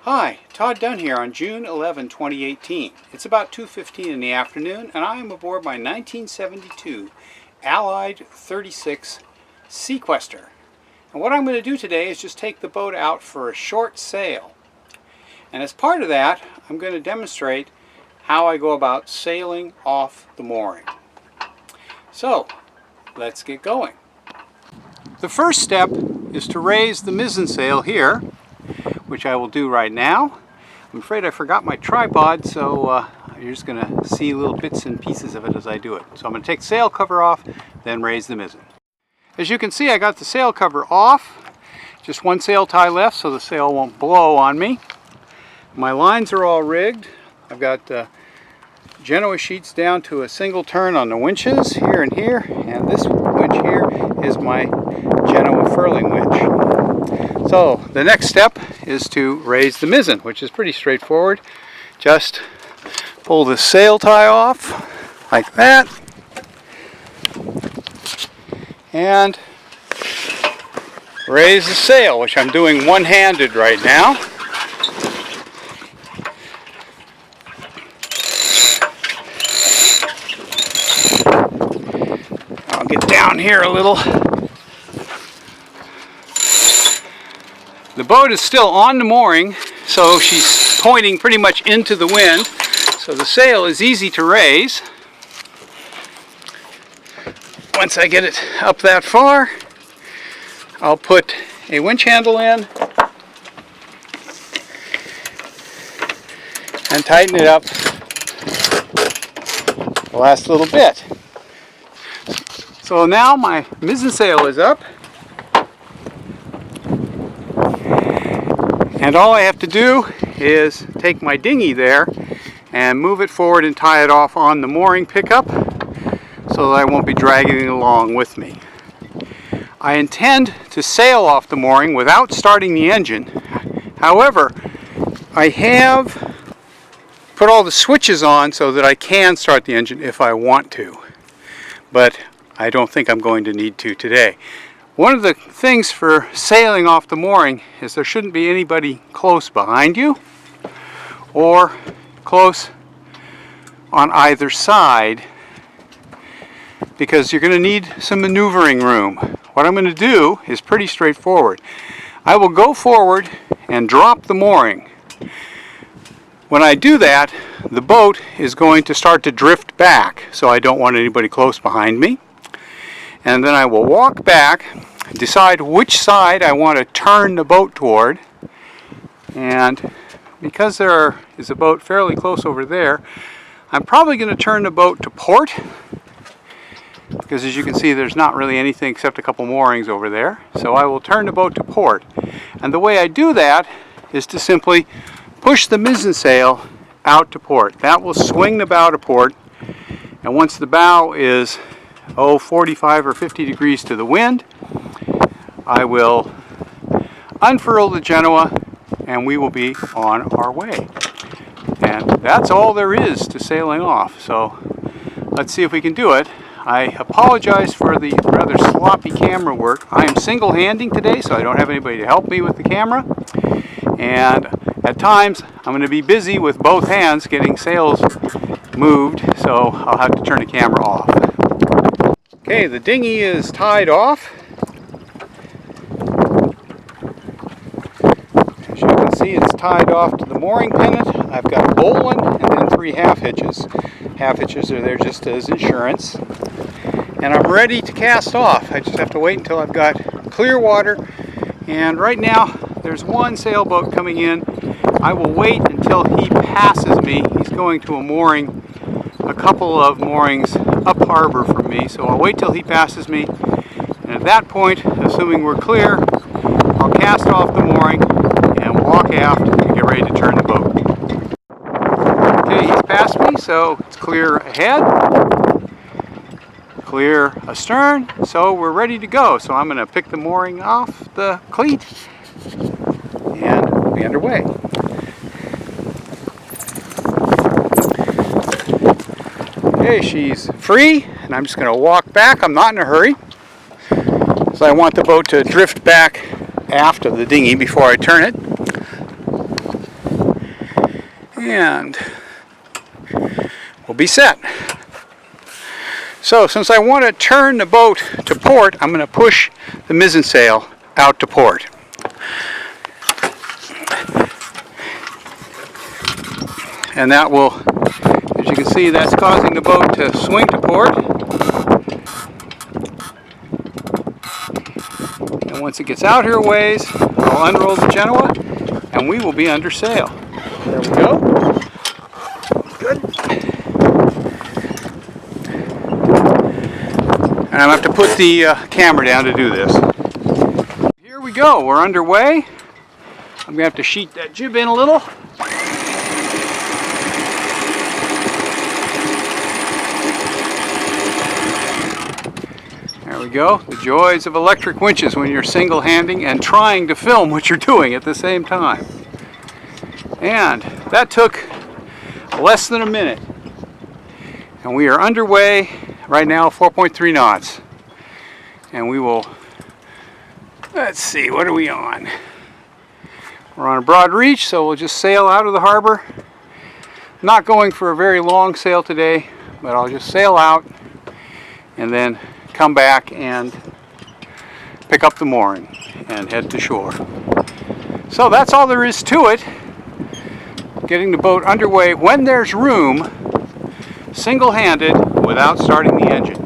Hi, Todd Dunn here on June 11, 2018. It's about 2:15 in the afternoon and I am aboard my 1972 Allied 36 Sequester. And what I'm going to do today is just take the boat out for a short sail. And as part of that, I'm going to demonstrate how I go about sailing off the mooring. So, let's get going. The first step is to raise the mizzen sail here, which I will do right now. I'm afraid I forgot my tripod, so you're just going to see little bits and pieces of it as I do it. So I'm going to take the sail cover off, then raise the mizzen. As you can see, I got the sail cover off. Just one sail tie left so the sail won't blow on me. My lines are all rigged. I've got Genoa sheets down to a single turn on the winches here and here, and this winch here is my Genoa furling winch. So the next step is to raise the mizzen, which is pretty straightforward. Just pull the sail tie off like that and raise the sail, which I'm doing one-handed right now. I'll get down here a little. The boat is still on the mooring, so she's pointing pretty much into the wind, so the sail is easy to raise. Once I get it up that far, I'll put a winch handle in and tighten it up the last little bit. So now my mizzen sail is up. And all I have to do is take my dinghy there and move it forward and tie it off on the mooring pickup so that I won't be dragging it along with me. I intend to sail off the mooring without starting the engine. However, I have put all the switches on so that I can start the engine if I want to. But I don't think I'm going to need to today. One of the things for sailing off the mooring is there shouldn't be anybody close behind you or close on either side, because you're going to need some maneuvering room. What I'm going to do is pretty straightforward. I will go forward and drop the mooring. When I do that, the boat is going to start to drift back, so I don't want anybody close behind me. And then I will walk back, decide which side I want to turn the boat toward, and because there is a boat fairly close over there, I'm probably going to turn the boat to port, because as you can see there's not really anything except a couple moorings over there. So I will turn the boat to port, and the way I do that is to simply push the mizzen sail out to port. That will swing the bow to port, and once the bow is 45 or 50 degrees to the wind, I will unfurl the Genoa and we will be on our way. And that's all there is to sailing off. So let's see if we can do it. I apologize for the rather sloppy camera work. I am single-handing today, so I don't have anybody to help me with the camera. And at times I'm going to be busy with both hands getting sails moved, so I'll have to turn the camera off. Okay, the dinghy is tied off. As you can see, it's tied off to the mooring pennant. I've got a bowline and then 3 half hitches. Half hitches are there just as insurance. And I'm ready to cast off. I just have to wait until I've got clear water. And right now, there's one sailboat coming in. I will wait until he passes me. He's going to a mooring, a couple of moorings up harbor from me, so I'll wait till he passes me, and at that point, assuming we're clear, I'll cast off the mooring and walk aft and get ready to turn the boat. Okay, he's passed me, so it's clear ahead, clear astern, so we're ready to go. So I'm going to pick the mooring off the cleat and we'll be underway. Okay, she's free, and I'm just going to walk back. I'm not in a hurry, so I want the boat to drift back aft of the dinghy before I turn it. and we'll be set. So since I want to turn the boat to port, I'm going to push the mizzen sail out to port. And that will, as you can see, that's causing the boat to swing to port. And once it gets out here a ways, I'll unroll the Genoa and we will be under sail. There we go. Good. And I'm going to have to put the camera down to do this. Here we go, we're underway. I'm going to have to sheet that jib in a little. There we go, the joys of electric winches when you're single-handing and trying to film what you're doing at the same time. And that took less than a minute. And we are underway right now, 4.3 knots. And we will, let's see, what are we on? We're on a broad reach, so we'll just sail out of the harbor. Not going for a very long sail today, but I'll just sail out and then come back and pick up the mooring and head to shore. So that's all there is to it. Getting the boat underway when there's room, single-handed, without starting the engine.